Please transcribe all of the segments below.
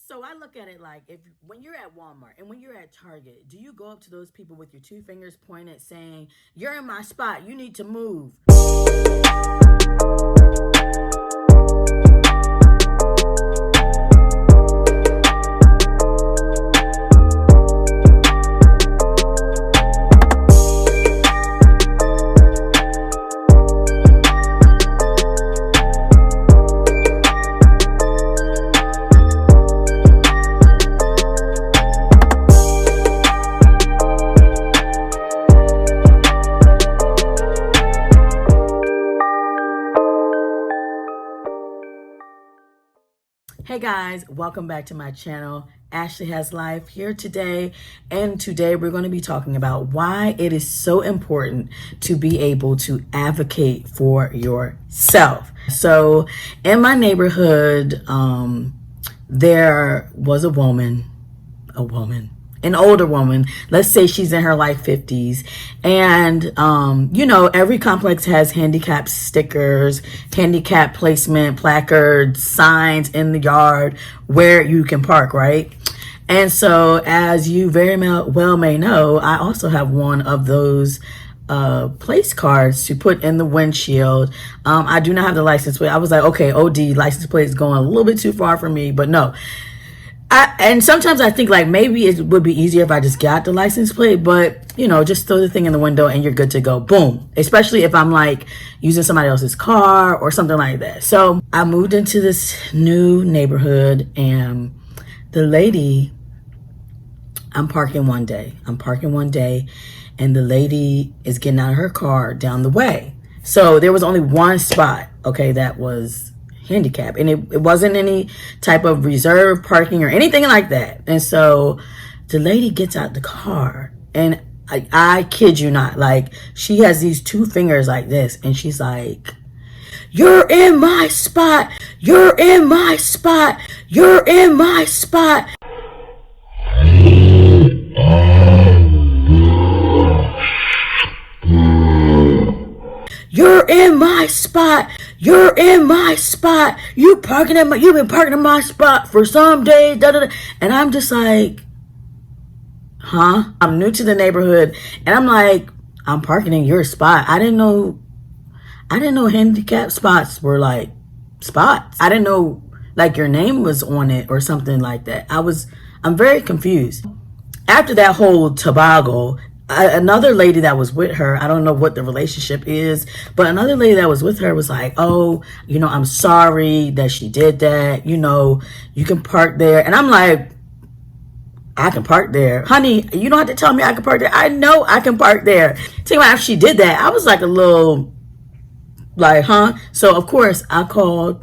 So I look at it like if when you're at Walmart and when you're at Target, do you go up to those people with your two fingers pointed saying, "You're in my spot, you need to move"? Hey guys, welcome back to my channel. Ashley Has Life here today, and today we're going to be talking about why it is so important to be able to advocate for yourself. So in my neighborhood, there was an older woman. Let's say she's in her like 50s, and every complex has handicap stickers, handicap placement, placards, signs in the yard where you can park, right? And so, as you very well may know, I also have one of those place cards to put in the windshield. I do not have the license plate. I was like, okay, OD, license plate is going a little bit too far for me, but no. And sometimes I think like maybe it would be easier if I just got the license plate, but just throw the thing in the window and you're good to go. Boom. Especially if I'm like using somebody else's car or something like that. So I moved into this new neighborhood, and the lady, I'm parking one day and the lady is getting out of her car down the way. So there was only one spot, okay, that was handicap, and it wasn't any type of reserve parking or anything like that. And so the lady gets out the car, and I kid you not, like she has these two fingers like this, and she's like, "You're in my spot, you're in my spot, you're in my spot." "You're in my spot. You're in my spot. You've been parking in my spot for some days." Da, da, da. And I'm just like, huh? I'm new to the neighborhood, and I'm like, I'm parking in your spot. I didn't know handicap spots were like spots. I didn't know like your name was on it or something like that. I'm very confused. After that whole toboggle, another lady that was with her, I don't know what the relationship is, but another lady that was with her was like, "Oh, I'm sorry that she did that. You can park there." And I'm like, I can park there? Honey, you don't have to tell me I can park there. I know I can park there. Tell me, after she did that, I was like a little like, huh? So of course I called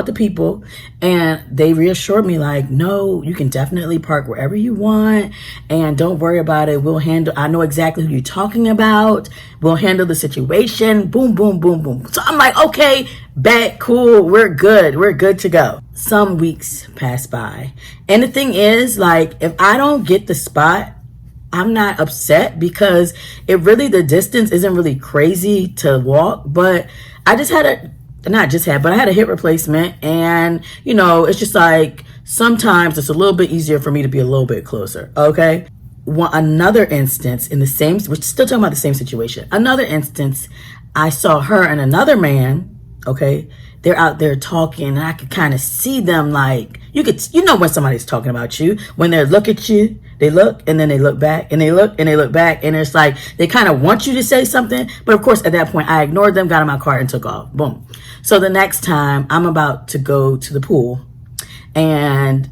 the people, and they reassured me like, "No, you can definitely park wherever you want, and don't worry about it. I know exactly who you're talking about. We'll handle the situation." Boom, boom, boom, boom. So I'm like, okay, bet, cool, we're good to go. Some weeks pass by, and the thing is, like, if I don't get the spot, I'm not upset, because the distance isn't really crazy to walk, but I had a hip replacement, and it's just like sometimes it's a little bit easier for me to be a little bit closer. Okay. Another instance we're still talking about the same situation. Another instance, I saw her and another man. Okay. They're out there talking, and I could kind of see them, like when somebody's talking about you, when they look at you, they look, and then they look back, and they look, and they look back, and it's like they kind of want you to say something, but of course at that point I ignored them, got in my car, and took off. Boom. So the next time I'm about to go to the pool, and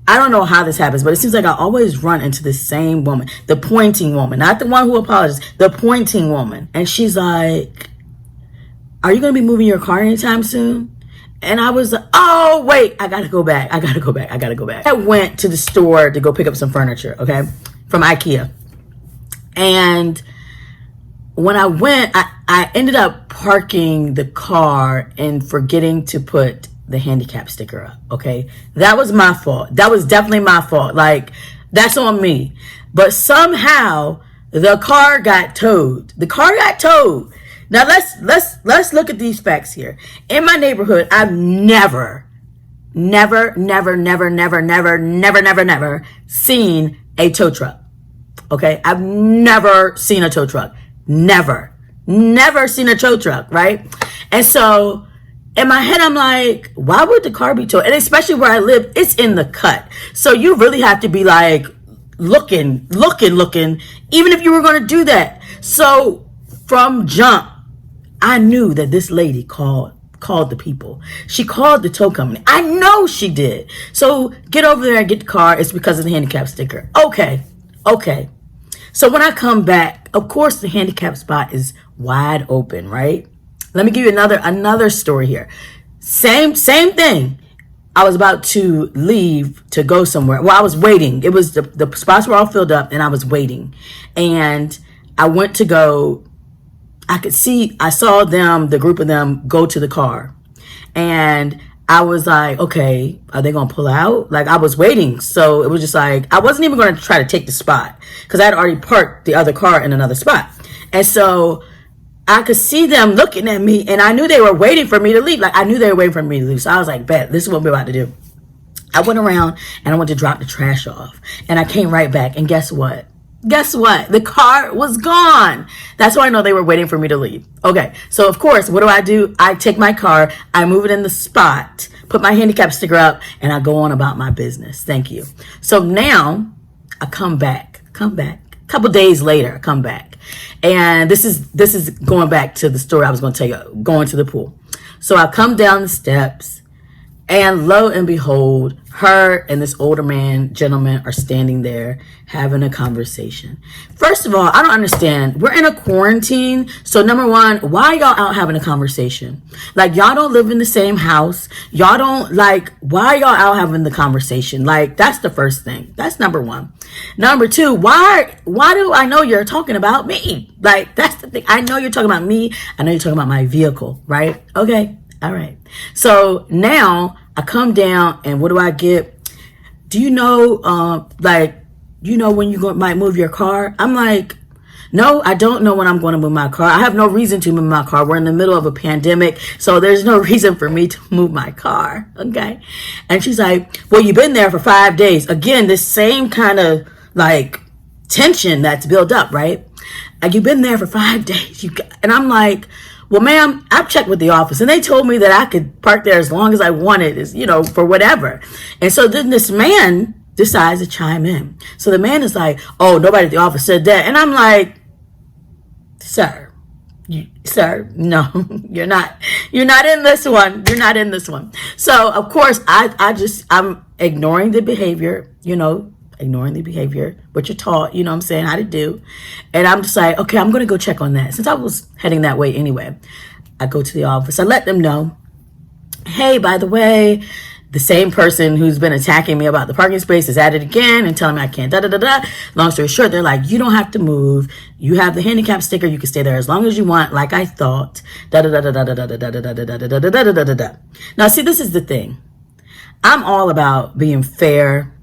I don't know how this happens, but it seems like I always run into the same woman, the pointing woman, not the one who apologizes, the pointing woman. And she's like, "Are you going to be moving your car anytime soon?" And I was like, "Oh, wait, I got to go back. I went to the store to go pick up some furniture, okay, from IKEA. And when I went, I ended up parking the car and forgetting to put the handicap sticker up, okay? That was my fault. That was definitely my fault. Like, that's on me. But somehow the car got towed. Now let's look at these facts here. In my neighborhood, I've never never seen a tow truck. Okay, I've never seen a tow truck. Never seen a tow truck, right? And so in my head, I'm like, why would the car be towed? And especially where I live, it's in the cut. So you really have to be like looking, even if you were going to do that. So from jump, I knew that this lady called the people. She called the tow company. I know she did. So get over there and get the car. It's because of the handicap sticker. Okay. So when I come back, of course the handicap spot is wide open, right? Let me give you another story here. Same thing. I was about to leave to go somewhere. Well, I was waiting. It was the spots were all filled up and I was waiting. And I went to go. I saw them, the group of them, go to the car. And I was like, okay, are they going to pull out? Like, I was waiting. So it was just like, I wasn't even going to try to take the spot because I had already parked the other car in another spot. And so I could see them looking at me and I knew they were waiting for me to leave. Like, I knew they were waiting for me to leave. So I was like, bet, this is what we're about to do. I went around and I went to drop the trash off and I came right back. And guess what? The car was gone. That's why I know they were waiting for me to leave. Okay, so of course, what do? I take my car, I move it in the spot, put my handicap sticker up, and I go on about my business. Thank you. So now I come back. A couple days later, I come back. And this is going back to the story I was going to tell you, going to the pool. So I come down the steps, and lo and behold, her and this older gentleman are standing there having a conversation. First of all, I don't understand. We're in a quarantine. So number one, why y'all out having a conversation? Like, y'all don't live in the same house. Y'all don't, like, why y'all out having the conversation? Like, that's the first thing. That's number one. Number two, why do I know you're talking about me? Like, that's the thing. I know you're talking about me. I know you're talking about my vehicle, right? Okay. All right. So now I come down and what do I get? Do you know, when you might move your car? I'm like, no, I don't know when I'm going to move my car. I have no reason to move my car. We're in the middle of a pandemic, so there's no reason for me to move my car. Okay. And she's like, well, you've been there for 5 days. Again, this same kind of like tension that's built up, right? Like, you've been there for 5 days. And I'm like, well, ma'am, I've checked with the office and they told me that I could park there as long as I wanted, for whatever. And so then this man decides to chime in. So the man is like, oh, nobody at the office said that. And I'm like, sir, no, you're not in this one. You're not in this one. So of course I'm ignoring the behavior, what you're taught, what I'm saying, how to do. And I'm just like, okay, I'm going to go check on that. Since I was heading that way anyway, I go to the office. I let them know, hey, by the way, the same person who's been attacking me about the parking space is at it again and telling me I can't, Long story short, they're like, you don't have to move. You have the handicap sticker. You can stay there as long as you want, like I thought. Now, see, this is the thing. I'm all about being fair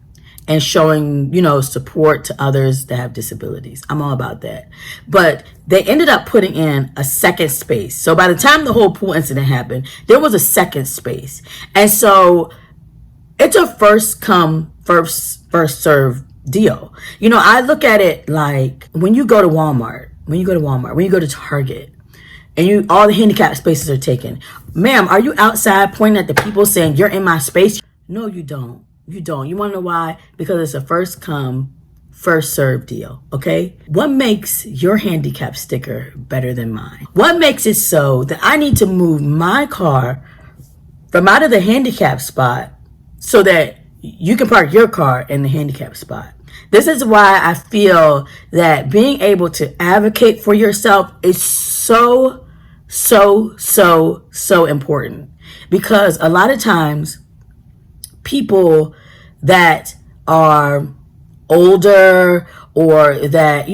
and showing, support to others that have disabilities. I'm all about that. But they ended up putting in a second space. So by the time the whole pool incident happened, there was a second space. And so it's a first come, first serve deal. I look at it like when you go to Walmart, when you go to Target, and all the handicap spaces are taken. Ma'am, are you outside pointing at the people saying, you're in my space? No, you don't. You want to know why? Because it's a first come, first serve deal. Okay. What makes your handicap sticker better than mine? What makes it so that I need to move my car from out of the handicap spot so that you can park your car in the handicap spot? This is why I feel that being able to advocate for yourself is so important, because a lot of times people that are older or that,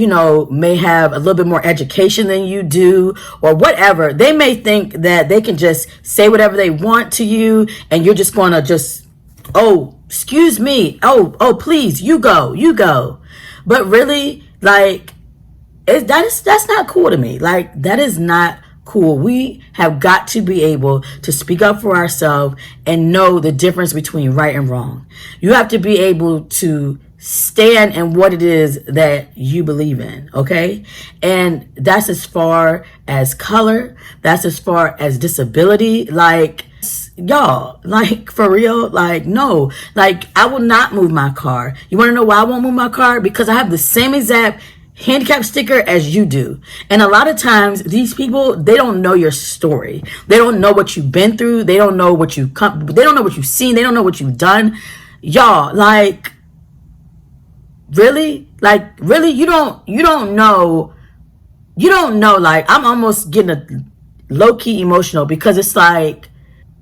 may have a little bit more education than you do or whatever, they may think that they can just say whatever they want to you and you're just going to oh, excuse me. Oh, please, you go. But really, like, that's not cool to me. Like, that is not cool. We have got to be able to speak up for ourselves and know the difference between right and wrong. You have to be able to stand in what it is that you believe in, okay? And that's as far as color, that's as far as disability. Like, y'all, like, for real, like, no, like, I will not move my car. You want to know why I won't move my car? Because I have the same exact handicap sticker as you do. And a lot of times these people, they don't know your story. They don't know what you've been through. They don't know what they don't know what you've seen. They don't know what you've done. Y'all, like, really? Like, really? You don't know, like, I'm almost getting a low-key emotional, because it's like,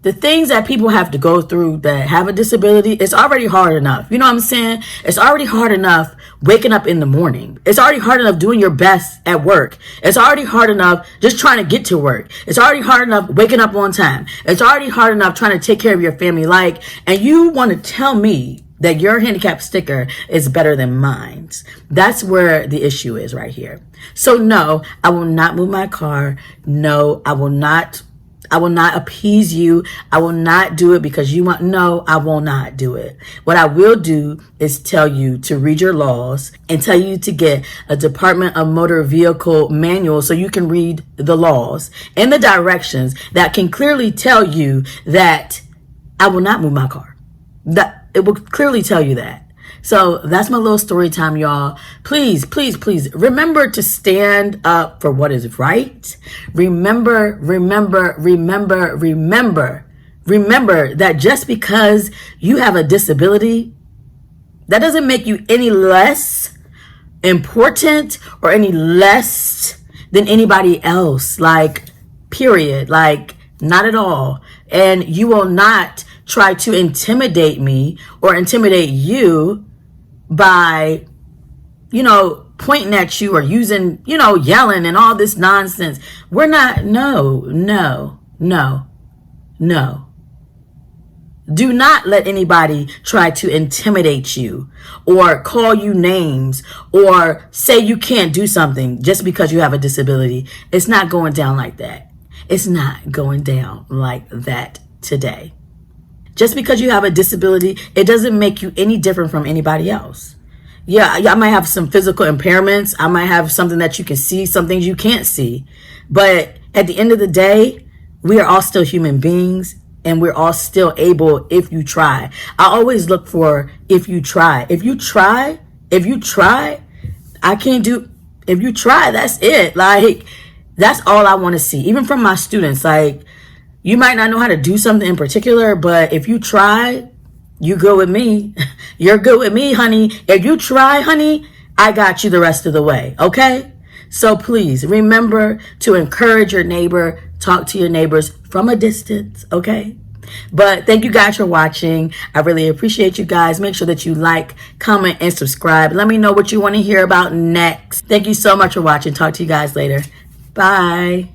the things that people have to go through that have a disability, it's already hard enough. You know what I'm saying? It's already hard enough waking up in the morning. It's already hard enough doing your best at work. It's already hard enough just trying to get to work. It's already hard enough waking up on time. It's already hard enough trying to take care of your family. Like, and you want to tell me that your handicap sticker is better than mine. That's where the issue is right here. So no, I will not move my car. No, I will not appease you. I will not do it because you want. No, I will not do it. What I will do is tell you to read your laws and tell you to get a Department of Motor Vehicle manual so you can read the laws and the directions that can clearly tell you that I will not move my car. That it will clearly tell you that. So that's my little story time, y'all. Please, please, please remember to stand up for what is right. Remember that just because you have a disability, that doesn't make you any less important or any less than anybody else. Like, period. Like, not at all. And you will not try to intimidate me or intimidate you by, pointing at you or using, yelling and all this nonsense. We're not, no. Do not let anybody try to intimidate you or call you names or say you can't do something just because you have a disability. It's not going down like that. It's not going down like that today. Just because you have a disability, it doesn't make you any different from anybody else. Yeah, I might have some physical impairments. I might have something that you can see, some things you can't see. But at the end of the day, we are all still human beings, and we're all still able if you try. I always look for if you try. If you try, I can't do, if you try, that's it. Like, that's all I want to see. Even from my students, like, you might not know how to do something in particular, but if you try, you good with me. You're good with me, honey. If you try, honey, I got you the rest of the way, okay? So please remember to encourage your neighbor, talk to your neighbors from a distance, okay? But thank you guys for watching. I really appreciate you guys. Make sure that you like, comment, and subscribe. Let me know what you want to hear about next. Thank you so much for watching. Talk to you guys later. Bye.